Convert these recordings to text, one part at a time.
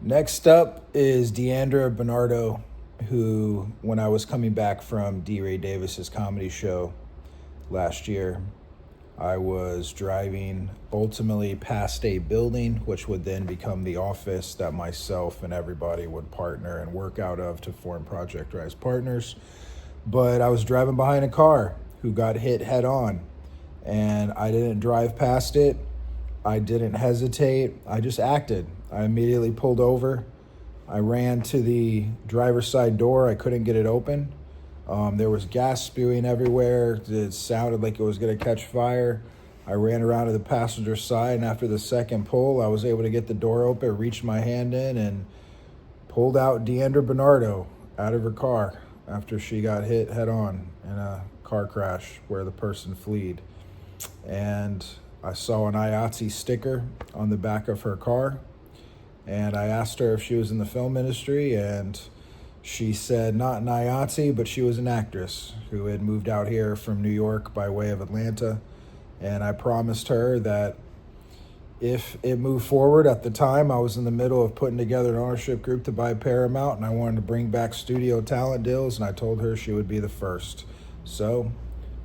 Next up is Deandra Bernardo, who, when I was coming back from D. Ray Davis's comedy show last year, I was driving ultimately past a building, which would then become the office that myself and everybody would partner and work out of to form Project Rise Partners. But I was driving behind a car who got hit head on, and I didn't drive past it. I didn't hesitate. I just acted. I immediately pulled over. I ran to the driver's side door. I couldn't get it open. There was gas spewing everywhere. It sounded like it was going to catch fire. I ran around to the passenger side, and after the second pull, I was able to get the door open, reached my hand in, and pulled out Deandra Bernardo out of her car after she got hit head on in a car crash where the person fled. And I saw an IATSE sticker on the back of her car, and I asked her if she was in the film industry, and she said not an IATSE, but she was an actress who had moved out here from New York by way of Atlanta. And I promised her that if it moved forward, at the time I was in the middle of putting together an ownership group to buy Paramount, and I wanted to bring back studio talent deals, and I told her she would be the first. So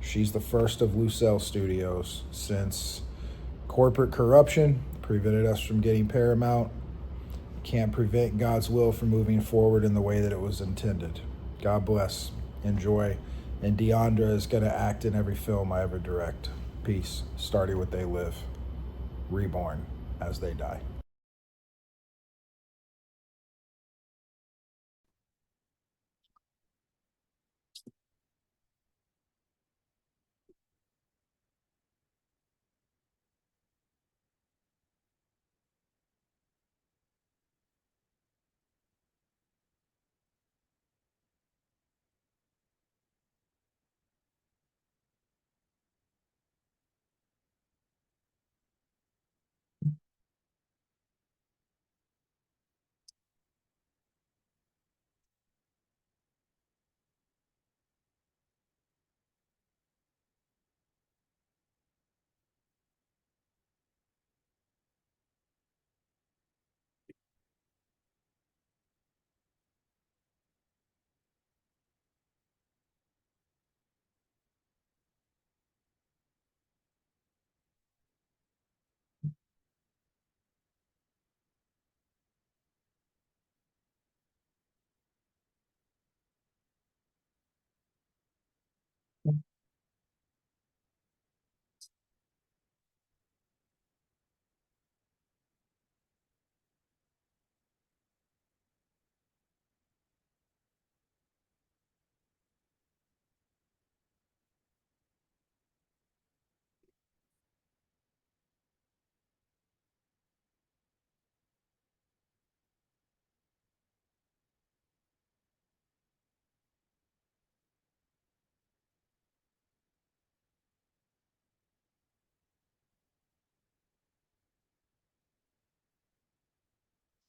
she's the first of Lucille Studios, since corporate corruption prevented us from getting Paramount. Can't prevent God's will from moving forward in the way that it was intended. God bless. Enjoy. And Deandra is going to act in every film I ever direct. Peace. Starting with They Live, reborn as they die.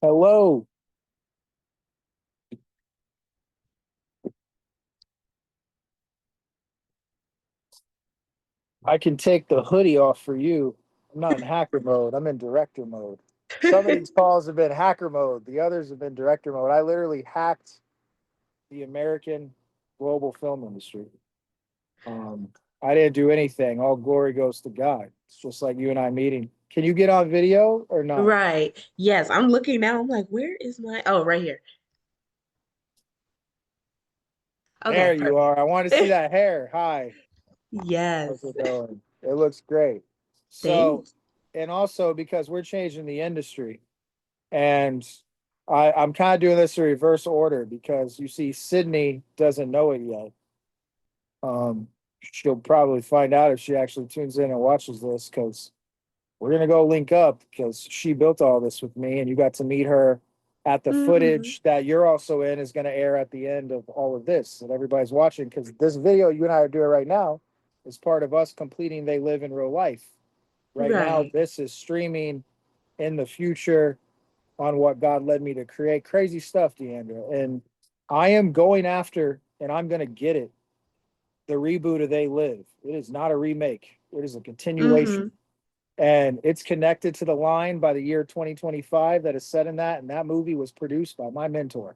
Hello. I can take the hoodie off for you. I'm not in hacker mode. I'm in director mode. Some of these calls have been hacker mode. The others have been director mode. I literally hacked the American global film industry. Um, I didn't do anything. All glory goes to God. It's just like you and I meeting. Can you get on video or not? Right. Yes, I'm looking now. I'm like, where is my? Oh, right here. Okay, There you perfect. are. I want to see that hair. Hi. How's Yes. it going? It looks great. So, Thanks. and also because we're changing the industry, and I'm kind of doing this in reverse order because you see, Sydney doesn't know it yet. She'll probably find out if she actually tunes in and watches this because we're gonna go link up because she built all this with me, and you got to meet her at the Hmm. footage that you're also in is going to air at the end of all of this that everybody's watching because this video you and I are doing right now is part of us completing They Live in Real Life. Right now, Right. this is streaming in the future on what God led me to create. Crazy stuff, Deandra. And I am going after, and I'm going to get it, the reboot of They Live. It is not a remake, it is a Hmm. continuation. And it's connected to the line by the year 2025 that is set in that. And that movie was produced by my mentor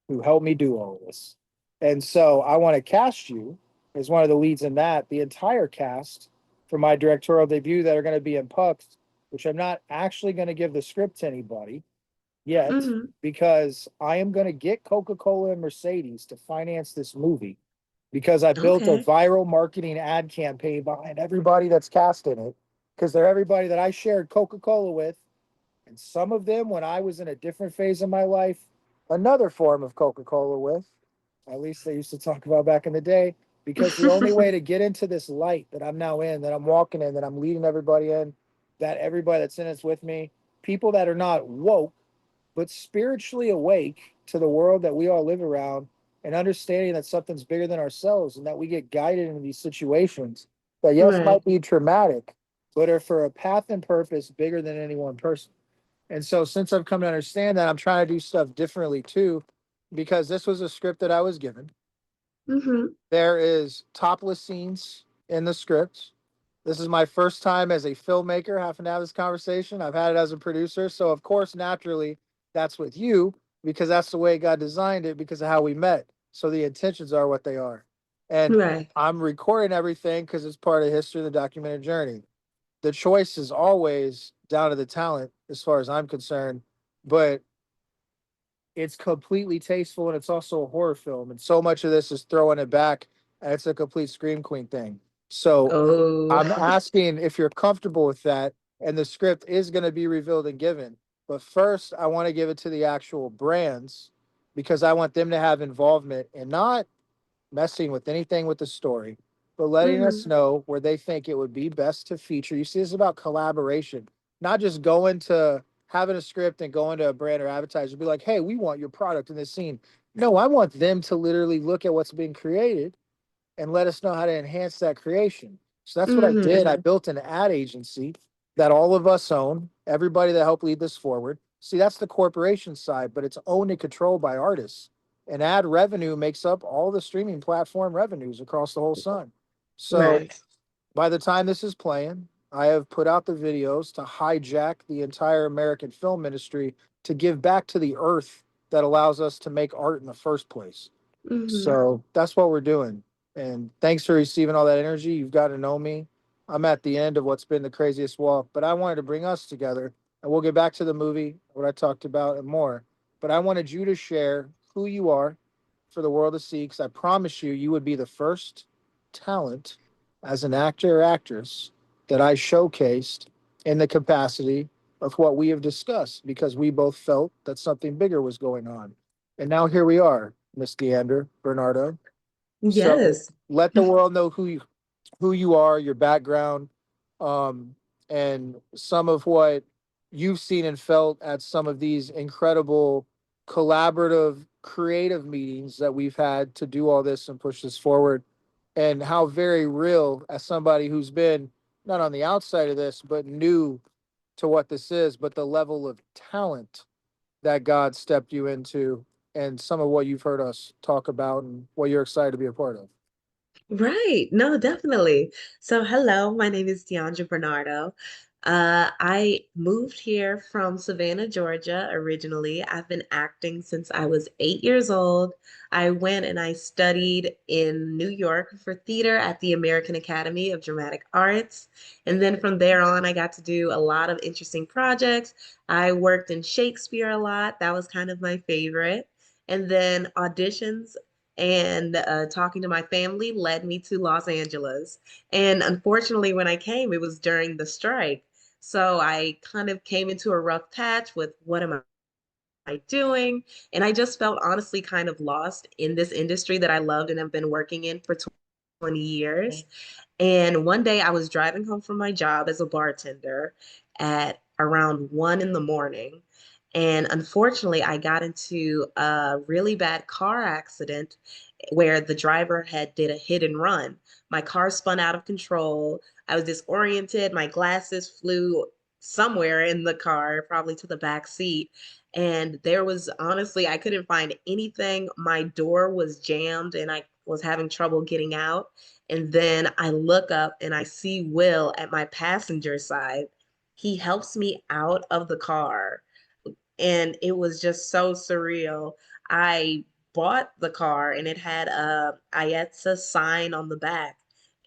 who helped me do all of this. And so I want to cast you as one of the leads in that. The entire cast for my directorial debut that are going to be in Pucks, which I'm not actually going to give the script to anybody yet, Hmm. because I am going to get Coca-Cola and Mercedes to finance this movie because I built a Okay. viral marketing ad campaign behind everybody that's cast in it because they're everybody that I shared Coca-Cola with. And some of them, when I was in a different phase of my life, another form of Coca-Cola with, at least they used to talk about back in the day, because the only way to get into this light that I'm now in, that I'm walking in, that I'm leading everybody in, that everybody that's in it's with me, people that are not woke, but spiritually awake to the world that we all live around and understanding that something's bigger than ourselves and that we get guided into these situations that, yes, Right. might be traumatic, but are for a path and purpose bigger than any one person. And so, since I've come to understand that, I'm trying to do stuff differently too, because this was a script that I was given. Hmm. There is topless scenes in the script. This is my first time as a filmmaker having to have this conversation. I've had it as a producer. So, of course, naturally, that's with you because that's the way God designed it because of how we met. So, the intentions are what they are. And Right. I'm recording everything because it's part of history of the documented journey. The choice is always down to the talent, as far as I'm concerned. But it's completely tasteful and it's also a horror film. And so much of this is throwing it back and it's a complete Scream Queen thing. So Oh, I'm asking if you're comfortable with that. And the script is going to be revealed and given. But first, I want to give it to the actual brands because I want them to have involvement and not messing with anything with the story, but letting us hmm, know where they think it would be best to feature. You see, this is about collaboration, not just going to having a script and going to a brand or advertiser, be like, hey, we want your product in this scene. No, I want them to literally look at what's being created and let us know how to enhance that creation. So that's what I hmm, did. I built an ad agency that all of us own, everybody that helped lead this forward. See, that's the corporation side, but it's owned and controlled by artists. And ad revenue makes up all the streaming platform revenues across the whole sun. So right. by the time this is playing, I have put out the videos to hijack the entire American film industry to give back to the earth that allows us to make art in the first place. Hmm. So that's what we're doing. And thanks for receiving all that energy. You've got to know me. I'm at the end of what's been the craziest walk, but I wanted to bring us together and we'll get back to the movie, what I talked about, and more. But I wanted you to share who you are for the world to see because I promise you, you would be the first talent as an actor or actress that I showcased in the capacity of what we have discussed because we both felt that something bigger was going on. And now here we are, Miss Deandra Bernardo. So Yes. let the world know who you are, your background, um, and some of what you've seen and felt at some of these incredible collaborative, creative meetings that we've had to do all this and push this forward, and how very real, as somebody who's been not on the outside of this, but new to what this is, but the level of talent that God stepped you into and some of what you've heard us talk about and what you're excited to be a part of. Right. No, definitely. So, hello, my name is Deandra Bernardo. I moved here from Savannah, Georgia, originally. I've been acting since I was 8 years old. I went and I studied in New York for theater at the American Academy of Dramatic Arts. And then from there on, I got to do a lot of interesting projects. I worked in Shakespeare a lot. That was kind of my favorite. And then auditions and talking to my family led me to Los Angeles. And unfortunately, when I came, it was during the strike. So I kind of came into a rough patch with what am I doing? And I just felt honestly kind of lost in this industry that I loved and have been working in for 20 years. And one day I was driving home from my job as a bartender at around 1 in the morning. And unfortunately, I got into a really bad car accident where the driver had did a hit and run. My car spun out of control. I was disoriented. My glasses flew somewhere in the car, probably to the back seat. And there was honestly, I couldn't find anything. My door was jammed and I was having trouble getting out. And then I look up and I see Will at my passenger side. he helps me out of the car, and it was just so surreal. I bought the car and it had a Ayetza sign on the back,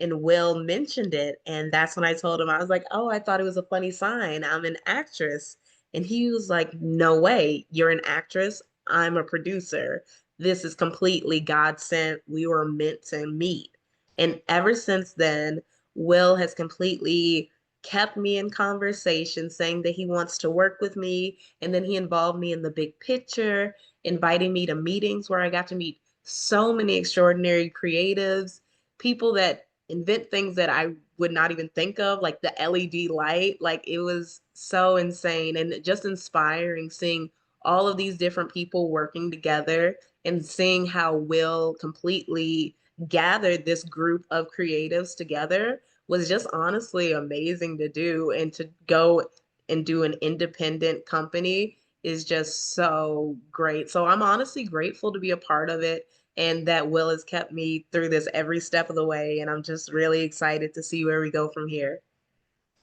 and Will mentioned it, and that's when I told him, I was like, "Oh, I thought it was a funny sign. I'm an actress." And he was like, "No way, you're an actress. I'm a producer. This is completely God sent. We were meant to meet." And ever since then, Will has completely kept me in conversation, saying that he wants to work with me. And then he involved me in the big picture, inviting me to meetings where I got to meet so many extraordinary creatives, people that invent things that I would not even think of, like the LED light. Like it was so insane and just inspiring seeing all of these different people working together and seeing how Will completely gathered this group of creatives together was just honestly amazing to do. And to go and do an independent company is just so great. So I'm honestly grateful to be a part of it and that Will has kept me through this every step of the way. And I'm just really excited to see where we go from here.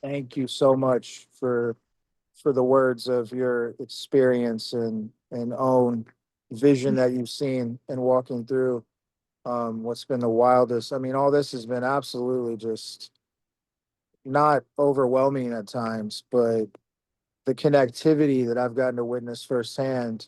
Thank you so much for the words of your experience and own vision that you've seen and walking through what's been the wildest. I mean, all this has been absolutely just not overwhelming at times, but the connectivity that I've gotten to witness firsthand,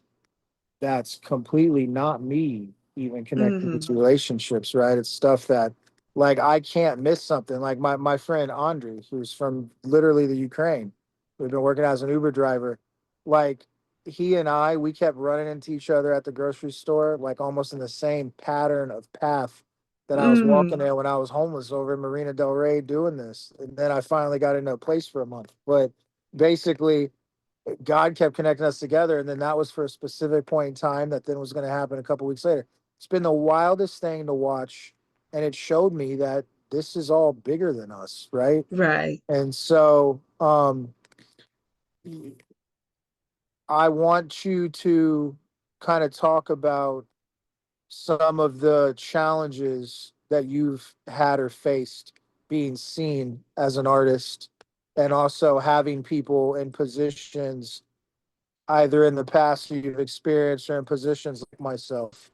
that's completely not me even connected Hmm. to relationships, right? It's stuff that like I can't miss something. Like my friend Andre, who's from literally the Ukraine, we've been working as an Uber driver. Like he and I, we kept running into each other at the grocery store, like almost in the same pattern of path that I was walking Hmm. there when I was homeless over in Marina Del Rey doing this. And then I finally got into a place for a month. But basically God kept connecting us together, and then that was for a specific point in time that then was going to happen a couple weeks later. It's been the wildest thing to watch, and it showed me that this is all bigger than us, right? Right. And so, I want you to kind of talk about some of the challenges that you've had or faced being seen as an artist, and also having people in positions either in the past you've experienced or in positions like myself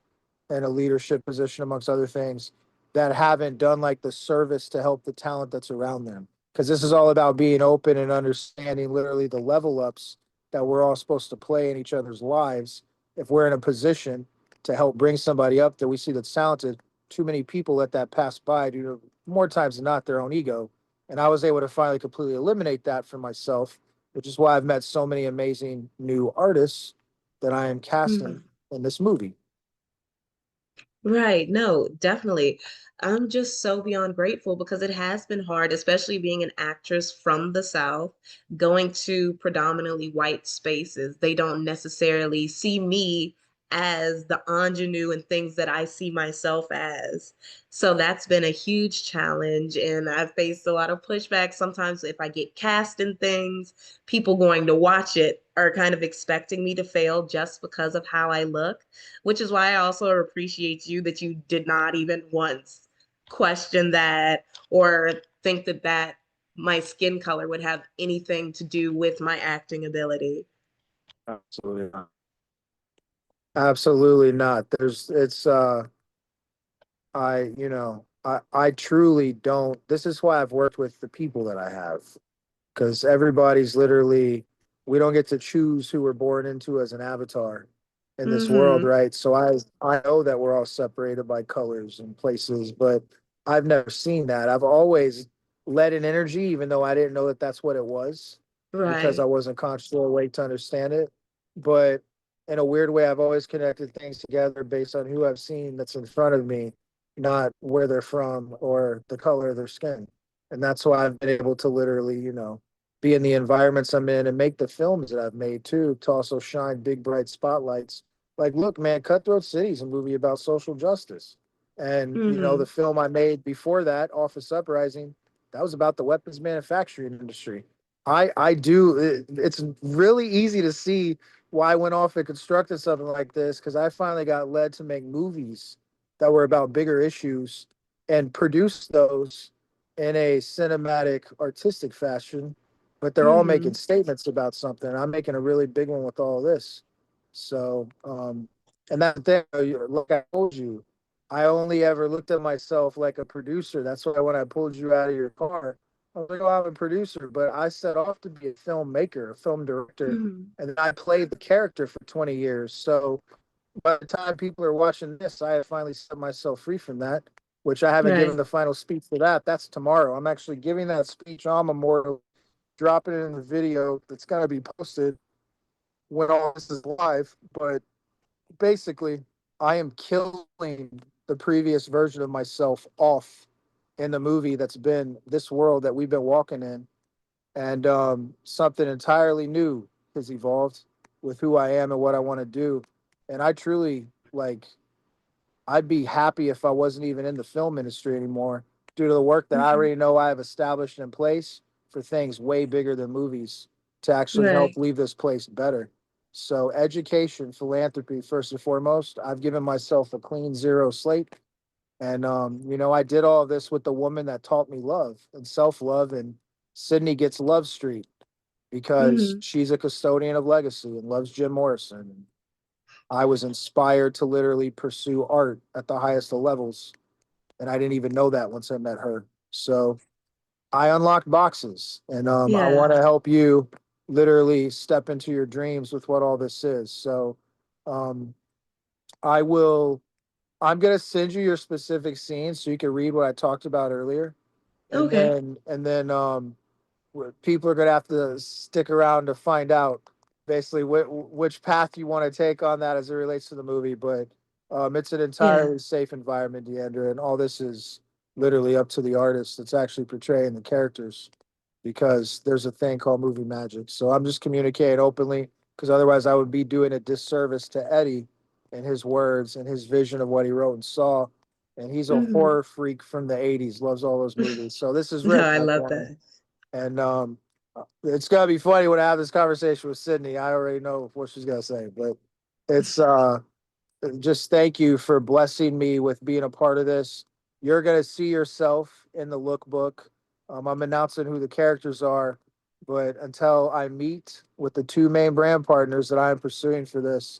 in a leadership position amongst other things that haven't done like the service to help the talent that's around them, because this is all about being open and understanding literally the level ups that we're all supposed to play in each other's lives. If we're in a position to help bring somebody up that we see that's talented, too many people let that pass by due to more times than not their own ego. And I was able to finally completely eliminate that for myself, which is why I've met so many amazing new artists that I am casting in this movie. Right. No, definitely. I'm just so beyond grateful because it has been hard, especially being an actress from the South, going to predominantly white spaces. They don't necessarily see me as the ingenue and things that I see myself as. So that's been a huge challenge. And I've faced a lot of pushback. Sometimes if I get cast in things, people going to watch it are kind of expecting me to fail just because of how I look, which is why I also appreciate you that you did not even once question that or think that my skin color would have anything to do with my acting ability. Absolutely not. Absolutely not. There's it's I truly don't, this is why I've worked with the people that I have, because everybody's literally, we don't get to choose who we're born into as an avatar in this world, Mm-hmm. right? So I know that we're all separated by colors and places, but I've never seen that. I've always led an energy, even though I didn't know that that's what it was, because I Right. wasn't consciously awake to understand it. But in a weird way, I've always connected things together based on who I've seen that's in front of me, not where they're from or the color of their skin. And that's why I've been able to literally, be in the environments I'm in and make the films that I've made too, to also shine big bright spotlights. Like, look, man, Cutthroat City is a movie about social justice. And, the Mm-hmm. film I made before that, Office Uprising, that was about the weapons manufacturing industry. I do, it's really easy to see why I went off and constructed something like this, because I finally got led to make movies that were about bigger issues and produce those in a cinematic, artistic fashion. but they're all making Mm-hmm. statements about something. I'm making a really big one with all this. So, and that thing, like I told you, I only ever looked at myself like a producer. That's why when I pulled you out of your car, I was like, oh, I'm a producer, but I set off to be a filmmaker, a film director, Mm-hmm. and then I played the character for 20 years. So by the time people are watching this, I have finally set myself free from that, which I haven't given Right. the final speech for that. That's tomorrow. I'm actually giving that speech on Memorial, dropping it in the video that's going to be posted when all this is live. But basically, I am killing the previous version of myself off in the movie that's been this world that we've been walking in. And something entirely new has evolved with who I am and what I want to do. And I truly like I'd be happy if I wasn't even in the film industry anymore due to the work that I Mm-hmm. already know I have established in place for things way bigger than movies to actually help Right. leave this place better. So, education, philanthropy, first and foremost, I've given myself a clean zero slate. And, I did all of this with the woman that taught me love and self love. And Sydney gets Love Street because Mm-hmm. she's a custodian of legacy and loves Jim Morrison. I was inspired to literally pursue art at the highest of levels. And I didn't even know that once I met her. So I unlocked boxes and I Yeah. want to help you literally step into your dreams with what all this is. So um, I will, I'm going to send you your specific scenes so you can read what I talked about earlier. And Okay. then people are going to have to stick around to find out basically which path you want to take on that as it relates to the movie. But it's an Yeah. entirely safe environment, Deandra, and all this is literally up to the artist that's actually portraying the characters because there's a thing called movie magic. So I'm just communicating openly because otherwise I would be doing a disservice to Eddie and his words and his vision of what he wrote and saw. And he's a Mm-hmm. horror freak from the 80s, loves all those movies. So this is No, real, I my love friend. that. And it's gonna be funny when I have this conversation with Sydney. I already know what she's gonna say, but it's just thank you for blessing me with being a part of this. You're gonna see yourself in the lookbook. I'm announcing who the characters are, but until I meet with the two main brand partners that I am pursuing for this,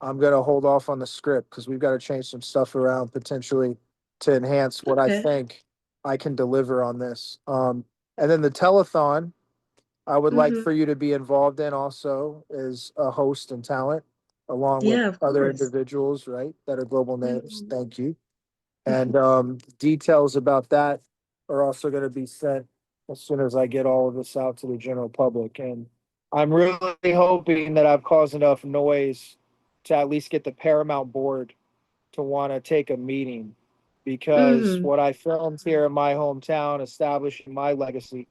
I'm gonna hold off on the script because we've got to change some stuff around potentially to enhance what I Okay. think I can deliver on this. And then the telethon, I would like Mm-hmm. for you to be involved in also as a host and talent, along with Yeah, of other course. individuals, right, that are global names. Mm-hmm. Thank you. And details about that are also going to be sent as soon as I get all of this out to the general public. And I'm really hoping that I've caused enough noise to at least get the Paramount board to want to take a meeting because Mm-hmm. what I filmed here in my hometown, establishing my legacy,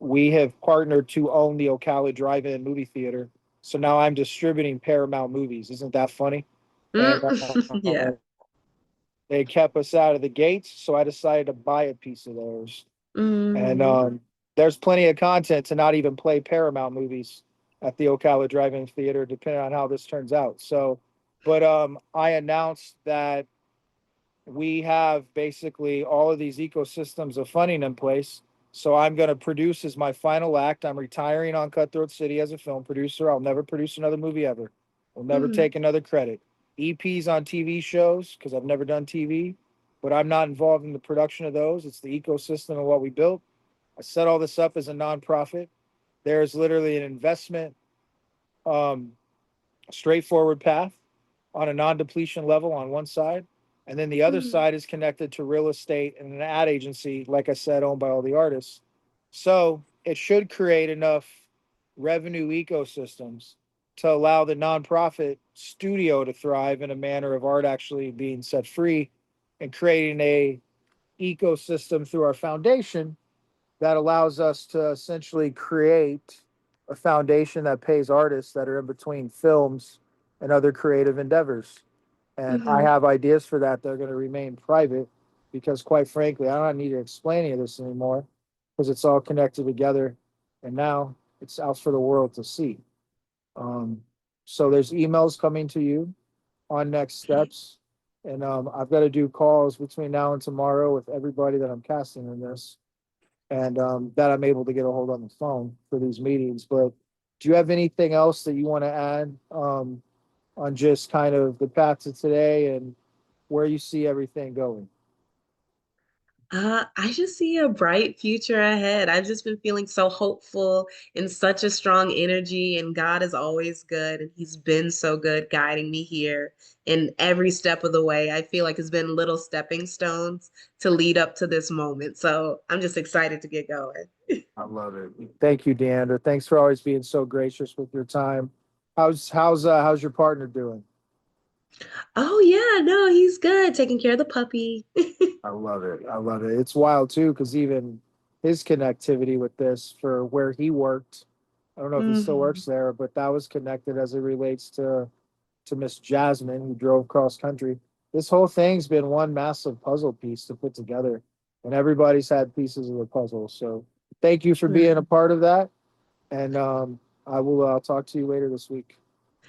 we have partnered to own the Ocala Drive-In movie theater. So now I'm distributing Paramount movies. Isn't that funny? And Mm-hmm. Yeah. they kept us out of the gates, so I decided to buy a piece of theirs. And Mm-hmm. there's plenty of content to not even play Paramount movies at the Ocala Drive-In Theater, depending on how this turns out. So, but I announced that we have basically all of these ecosystems of funding in place. So I'm going to produce as my final act. I'm retiring on Cutthroat City as a film producer. I'll never produce another movie ever. I'll never Mm-hmm. take another credit. EPs on TV shows because I've never done TV, but I'm not involved in the production of those. It's the ecosystem of what we built. I set all this up as a nonprofit. There's literally an investment, um, straightforward path on a non-depletion level on one side, and then the other Mm-hmm. side is connected to real estate and an ad agency, like I said, owned by all the artists. So it should create enough revenue ecosystems to allow the nonprofit studio to thrive in a manner of art actually being set free and creating a ecosystem through our foundation that allows us to essentially create a foundation that pays artists that are in between films and other creative endeavors. And I Mm-hmm. have ideas for that. They're going to remain private because, quite frankly, I don't need to explain any of this anymore because it's all connected together. And now it's out for the world to see. Um, so there's emails coming to you on next Okay. steps. And I've got to do calls between now and tomorrow with everybody that I'm casting in this and that I'm able to get a hold on the phone for these meetings. But do you have anything else that you want to add on just kind of the path to today and where you see everything going? I just see a bright future ahead. I've just been feeling so hopeful and such a strong energy, and God is always good, and He's been so good guiding me here in every step of the way. I feel like it's been little stepping stones to lead up to this moment. So I'm just excited to get going. I love it. Thank you, Deandra. Thanks for always being so gracious with your time. How's your partner doing? Oh, yeah, no, he's good, taking care of the puppy. I love it. I love it. It's wild too, because even his connectivity with this for where he worked, I don't know if he still Mhm. works there, but that was connected as it relates to Miss Jasmine who drove cross country. This whole thing's been one massive puzzle piece to put together, and everybody's had pieces of the puzzle. So thank you for being a part of that, and I'll talk to you later this week.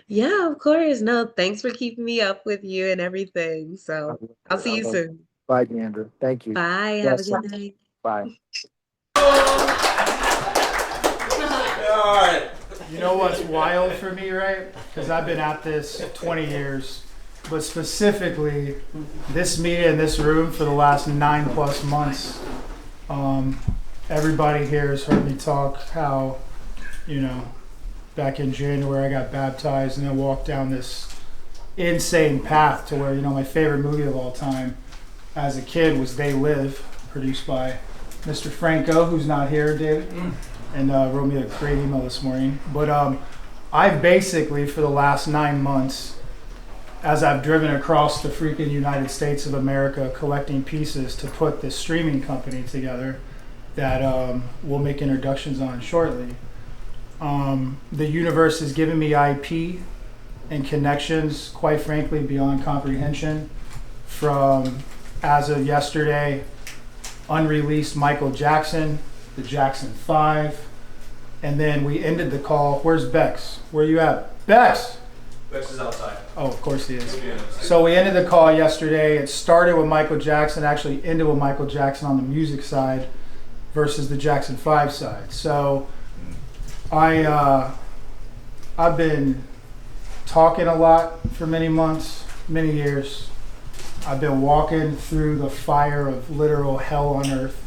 Yeah, of course. No, thanks for keeping me up with you and everything. I So love I'll it. I see you love it. soon. Bye, Deandra. Thank you. Bye. Have a Yes. good night. Bye. All right. You know what's wild for me, right? Because I've been at this 20 years, but specifically this meeting in this room for the last 9+ months. Everybody here has heard me talk how, back in January I got baptized and then walked down this insane path to where, my favorite movie of all time as a kid was They Live, produced by Mr. Franco, who's not here, David, and wrote me a great email this morning. But I've basically, for the last 9 months, as I've driven across the freaking United States of America collecting pieces to put this streaming company together that we'll make introductions on shortly. The universe has given me IP and connections, quite frankly, beyond comprehension. From, as of yesterday, unreleased Michael Jackson, the Jackson 5, and then we ended the call. Where's Bex? Where you at? Bex! Bex is outside. Oh, of course he is. Yeah. So we ended the call yesterday. It started with Michael Jackson, actually ended with Michael Jackson on the music side versus the Jackson 5 side. So I've been talking a lot for many months, many years. I've been walking through the fire of literal hell on earth,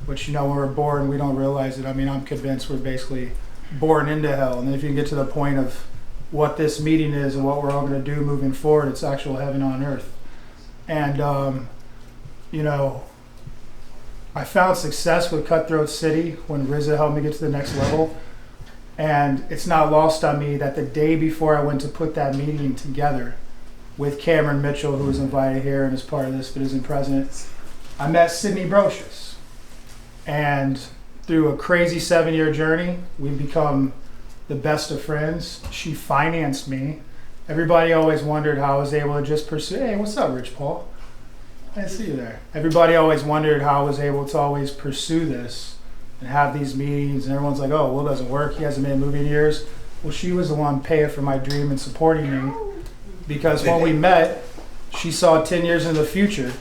which, when we're born, we don't realize it. I mean, I'm convinced we're basically born into hell. And then if you can get to the point of what this meeting is and what we're all going to do moving forward, it's actual heaven on earth. And, I found success with Cutthroat City when RZA helped me get to the next level. And it's not lost on me that the day before I went to put that meeting together with Cameron Mitchell, who was invited here and is part of this but isn't present, I met Sydney Brocious. And through a crazy 7-year journey, we've become the best of friends. She financed me. Everybody always wondered how I was able to just pursue, hey, what's up, Rich Paul? I see you there. Everybody always wondered how I was able to always pursue this and have these meetings, and everyone's like, oh, Will doesn't work, he hasn't made a movie in years. Well, she was the one paying for my dream and supporting me, because when we met, she saw 10 years in the future,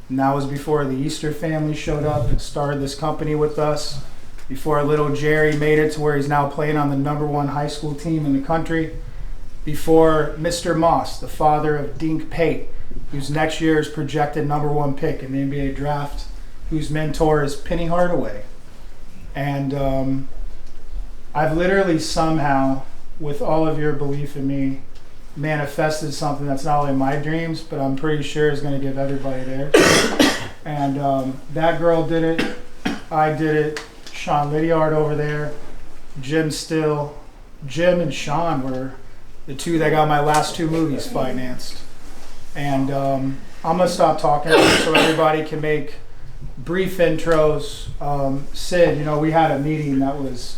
and that was before the Easter family showed up and started this company with us, before little Jerry made it to where he's now playing on the #1 high school team in the country, before Mr. Moss, the father of Dink Pate, who's next year's projected #1 pick in the NBA draft, whose mentor is Penny Hardaway. And I've literally somehow, with all of your belief in me, manifested something that's not only my dreams, but I'm pretty sure is going to give everybody theirs. And that girl did it. I did it. Sean Lydiard over there. Jim Still. Jim and Sean were the two that got my last 2 movies financed. And I'm going to stop talking so everybody can make brief intros. Sid, we had a meeting that was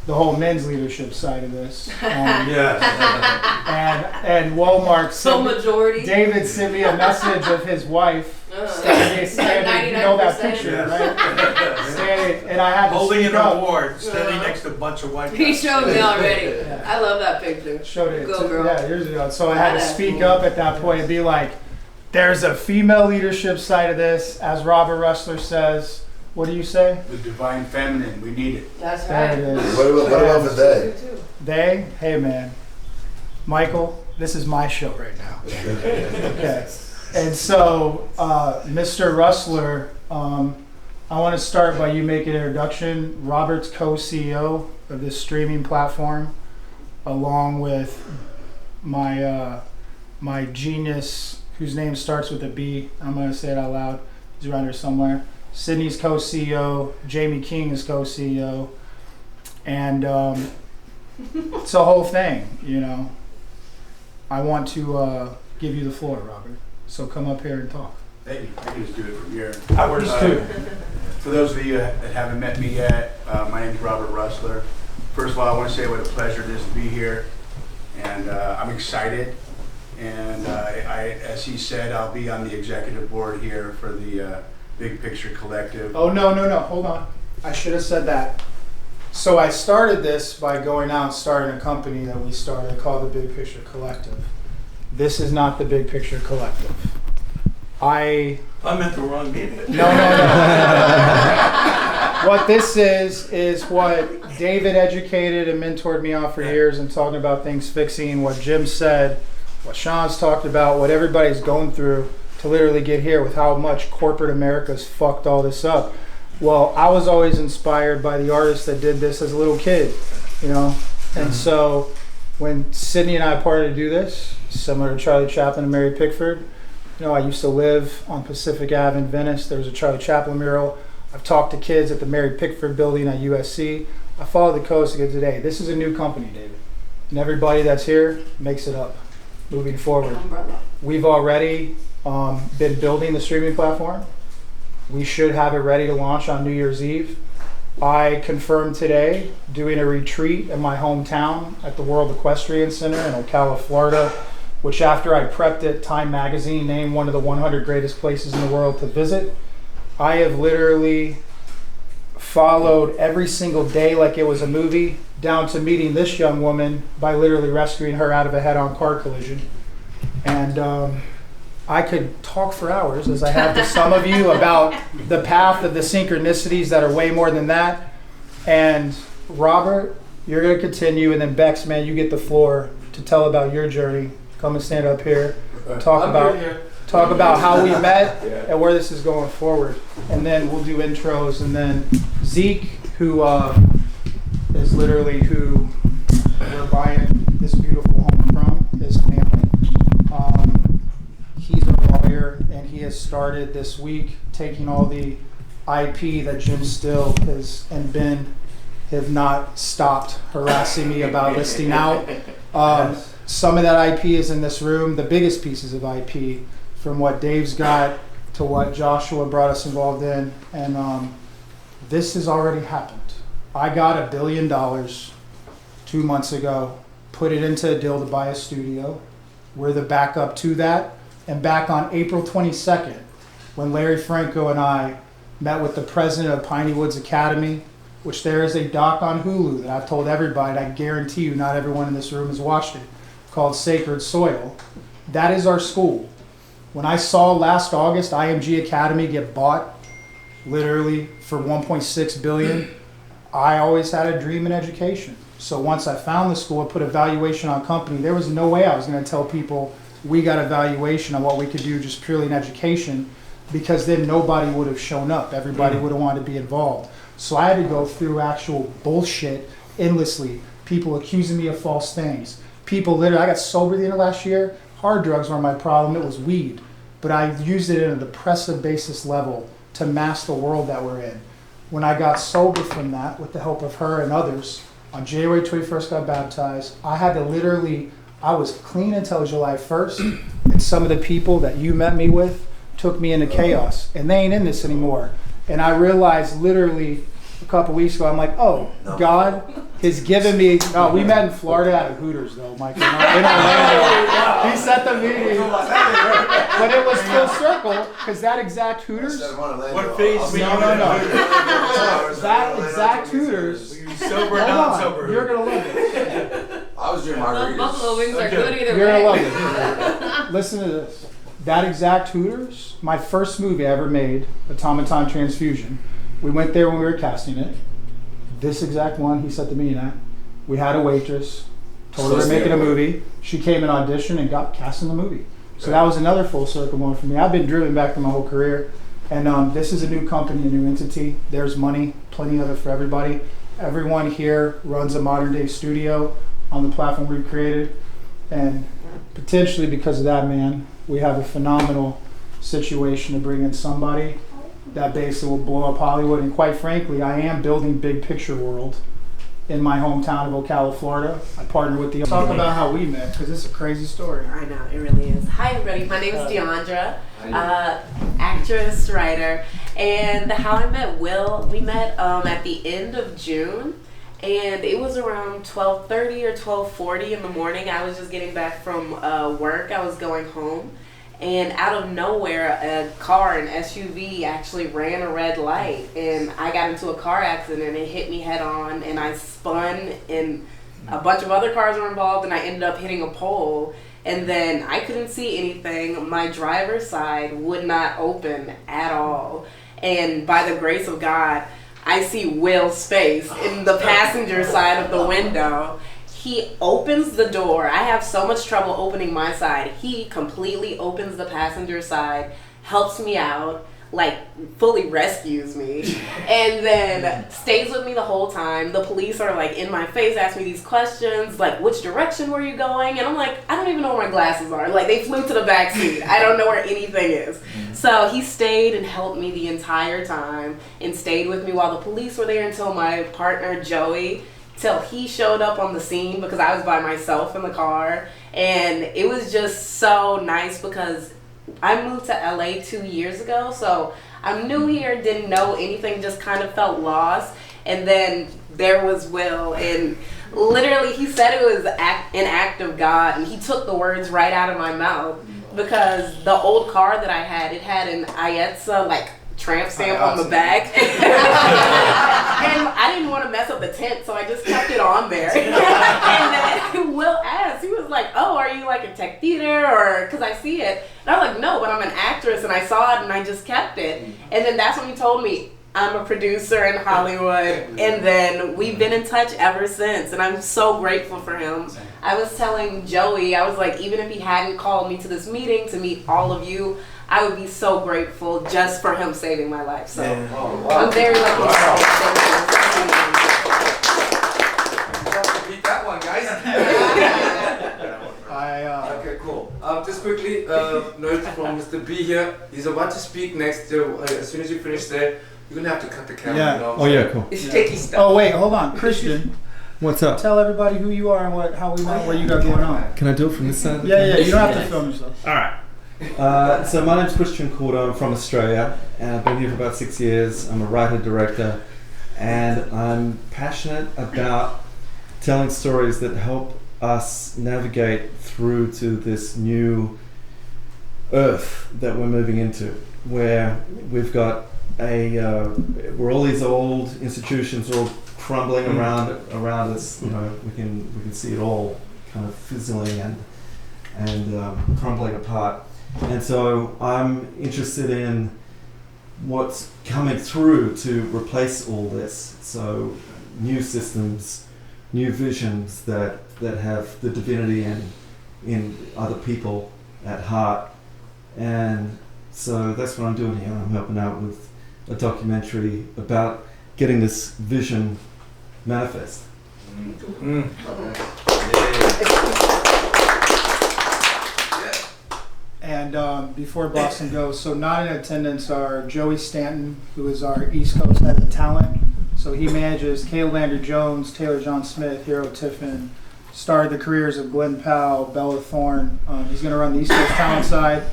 the whole men's leadership side of this. Yes. And Walmart Majority. David sent me a message of his wife standing, you know that picture, Yes. right? Standing, and I had to Holding speak an up. award, standing next to a bunch of white guys. He showed me already. Yeah. I love that picture. Showed it Go, girl. years ago. So I had to Badass speak move. up at that point and be like, there's a female leadership side of this. As Robert Russler says, What do you say? The divine feminine, we need it. That's There right. it is. What about the day? They? Hey, man. Michael, this is my show right now. Okay. And so, Mr. Rustler, I want to start by you making an introduction. Robert's co-CEO of this streaming platform, along with my genius, whose name starts with a B. I'm going to say it out loud. He's around here somewhere. Sydney's co-CEO. Jamie King is co-CEO. And it's a whole thing, you know. I want to give you the floor, Robert. So come up here and talk. Thank you. I can just do it from here. Please do. For those of you that haven't met me yet, my name is Robert Rustler. First of all, I want to say what a pleasure it is to be here. And I'm excited. And as he said, I'll be on the executive board here for the Big Picture Collective. Oh, no. Hold on. I should have said that. So I started this by going out and starting a company that we started called the Big Picture Collective. This is not the Big Picture Collective. I'm at the wrong meeting. No. What this is what David educated and mentored me on for years and talking about things fixing, what Jim said, what Sean's talked about, what everybody's going through to literally get here with how much corporate America's fucked all this up. Well, I was always inspired by the artists that did this as a little kid, you know? And so when Sydney and I partnered to do this, similar to Charlie Chaplin and Mary Pickford, you know, I used to live on Pacific Ave in Venice. There was a Charlie Chaplin mural. I've talked to kids at the Mary Pickford building at USC. I follow the coast again today. This is a new company, David. And everybody that's here makes it up moving forward. Umbrella. We've already been building the streaming platform. We should have it ready to launch on New Year's Eve. I confirmed today doing a retreat in my hometown at the World Equestrian Center in Ocala, Florida, which after I prepped it, Time Magazine named one of the 100 greatest places in the world to visit. I have literally followed every single day like it was a movie, down to meeting this young woman by literally rescuing her out of a head-on car collision. And I could talk for hours, as I have to some of you, about the path of the synchronicities that are way more than that. And Robert, you're going to continue, and then Bex, man, you get the floor to tell about your journey. Come and stand up here, talk about how we met and where this is going forward. And then we'll do intros, and then Zeke, who is literally who we're buying this beautiful home from, his family. He's a lawyer, and he has started this week taking all the IP that Jim Still has and Ben have not stopped harassing me about listing out. Some of that IP is in this room, the biggest pieces of IP, from what Dave's got to what Joshua brought us involved in. And this has already happened. I got $1 billion 2 months ago, put it into a deal to buy a studio. We're the backup to that. And back on April 22nd, when Larry Franco and I met with the president of Piney Woods Academy, which there is a doc on Hulu that I've told everybody, and I guarantee you not everyone in this room has watched it, called Sacred Soil. That is our school. When I saw last August IMG Academy get bought literally for $1.6 billion, I always had a dream in education. So once I found the school and put a valuation on company, there was no way I was going to tell people we got a valuation on what we could do just purely in education, because then nobody would have shown up. Everybody would have wanted to be involved. So I had to go through actual bullshit endlessly. People accusing me of false things. People literally, I got sober the end of last year. Hard drugs weren't my problem, it was weed. But I used it in a depressive basis level to mask the world that we're in. When I got sober from that, with the help of her and others, on January 21st got baptized, I had to literally, I was clean until July 1st, and some of the people that you met me with took me into chaos, and they ain't in this anymore. And I realized literally a couple weeks ago, I'm like, oh, God has given me, no, we met in Florida at a Hooters though, Mike. In Orlando. He set the meeting. But it was full circle, because that exact Hooters. What phase were you No. That exact Hooters. Sober, Hold not on, sober. you're going to love it. I was doing Those margaritas. buffalo wings are Okay. good either You're way. going to love it. Listen to this. That exact Hooters, my first movie I ever made, Automaton Transfusion, We went there when we were casting it. This exact one he set the meeting at. We had a waitress, told her we're making a movie. She came and auditioned and got cast in the movie. So that was another full circle moment for me. I've been driven back to my whole career. And this is a new company, a new entity. There's money, plenty of it for everybody. Everyone here runs a modern day studio on the platform we've created. And potentially because of that, man, we have a phenomenal situation to bring in somebody that basically will blow up Hollywood. And quite frankly, I am building big picture world in my hometown of Ocala, Florida. I partner with the... Talk about how we met, because it's a crazy story. I know, it really is. Hi, everybody. My name is Deandra, actress, writer. And how I met Will, we met at the end of June. And it was around 12:30 or 12:40 in the morning. I was just getting back from work. I was going home. And out of nowhere, a car, an SUV, actually ran a red light. And I got into a car accident and it hit me head on. And I spun and a bunch of other cars were involved. And I ended up hitting a pole. And then I couldn't see anything. My driver's side would not open at all. And by the grace of God, I see Will's face in the passenger side of the window. He opens the door. I have so much trouble opening my side. He completely opens the passenger side, helps me out, like fully rescues me, and then stays with me the whole time. The police are like in my face, ask me these questions, like which direction were you going? And I'm like, I don't even know where my glasses are. Like they flew to the back seat. I don't know where anything is. So he stayed and helped me the entire time and stayed with me while the police were there until my partner Joey, till he showed up on the scene because I was by myself in the car. And it was just so nice because I moved to LA 2 years ago, so I'm new here, didn't know anything, just kind of felt lost. And then there was Will, and literally he said it was an act of God, and he took the words right out of my mouth because the old car that I had, it had an IETSA like tramp stamp on the back. And I didn't want to mess up the tent, so I just kept it on there. And then Will asked, he was like, oh, are you like a tech theater? Or, because I see it. And I was like, no, but I'm an actress, and I saw it, and I just kept it. And then that's when he told me, I'm a producer in Hollywood. And then we've been in touch ever since, and I'm so grateful for him. I was telling Joey, I was like, even if he hadn't called me to this meeting to meet all of you, I would be so grateful just for him saving my life. So I'm very lucky. Beat that one, guys. Okay, cool. Just quickly, note from Mr. B here. He's about to speak next. As soon as you finish there, you're gonna have to cut the camera. Yeah. You know? Oh yeah, cool. It's sticky stuff. Oh wait, hold on, Christian. What's up? Tell everybody who you are and how we met, what you got going on. Can I do it from this side? Yeah, you don't have to film yourself. All right. So my name's Christian Cordo. I'm from Australia, and I've been here for about 6 years. I'm a writer-director, and I'm passionate about telling stories that help us navigate through to this new earth that we're moving into, where we've got where all these old institutions are all crumbling around us. You know, we can see it all kind of fizzling and crumbling apart. And so I'm interested in what's coming through to replace all this. So new systems, new visions that have the divinity in other people at heart. And so that's what I'm doing here. I'm helping out with a documentary about getting this vision manifest. And before Boston goes, so not in attendance are Joey Stanton, who is our East Coast head of talent. So he manages Caleb Landry Jones, Taylor John Smith, Hero Tiffin, starred the careers of Glenn Powell, Bella Thorne. He's going to run the East Coast talent side,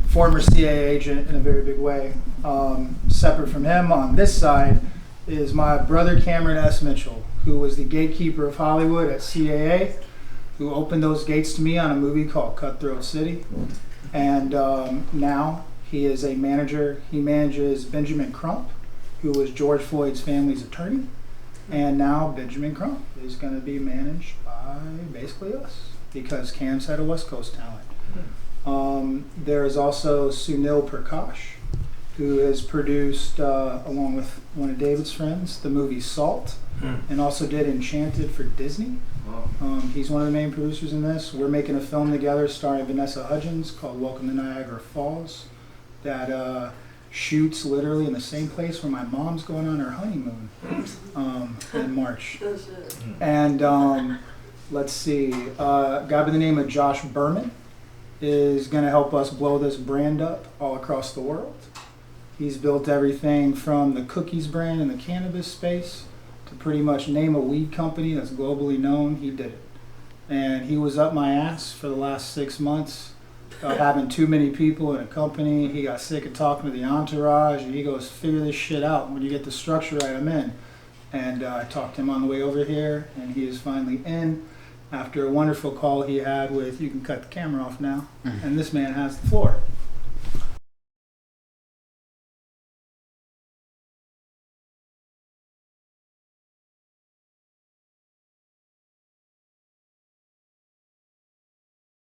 former CIA agent in a very big way. Separate from him on this side is my brother Cameron S. Mitchell, who was the gatekeeper of Hollywood at CAA, who opened those gates to me on a movie called Cutthroat City. And now he is a manager. He manages Benjamin Crump, who was George Floyd's family's attorney. And now Benjamin Crump is going to be managed by basically us because Cam's had a West Coast talent. There is also Sunil Prakash, who has produced, along with one of David's friends, the movie Salt, and also did Enchanted for Disney. He's one of the main producers in this. We're making a film together starring Vanessa Hudgens called Welcome to Niagara Falls that shoots literally in the same place where my mom's going on her honeymoon in March. And let's see, a guy by the name of Josh Berman is going to help us blow this brand up all across the world. He's built everything from the cookies brand in the cannabis space to pretty much name a weed company that's globally known. He did it. And he was up my ass for the last 6 months about having too many people in a company. He got sick of talking to the entourage, and he goes, figure this shit out. When you get the structure right, I'm in. And I talked to him on the way over here, and he is finally in after a wonderful call he had with, you can cut the camera off now, and this man has the floor.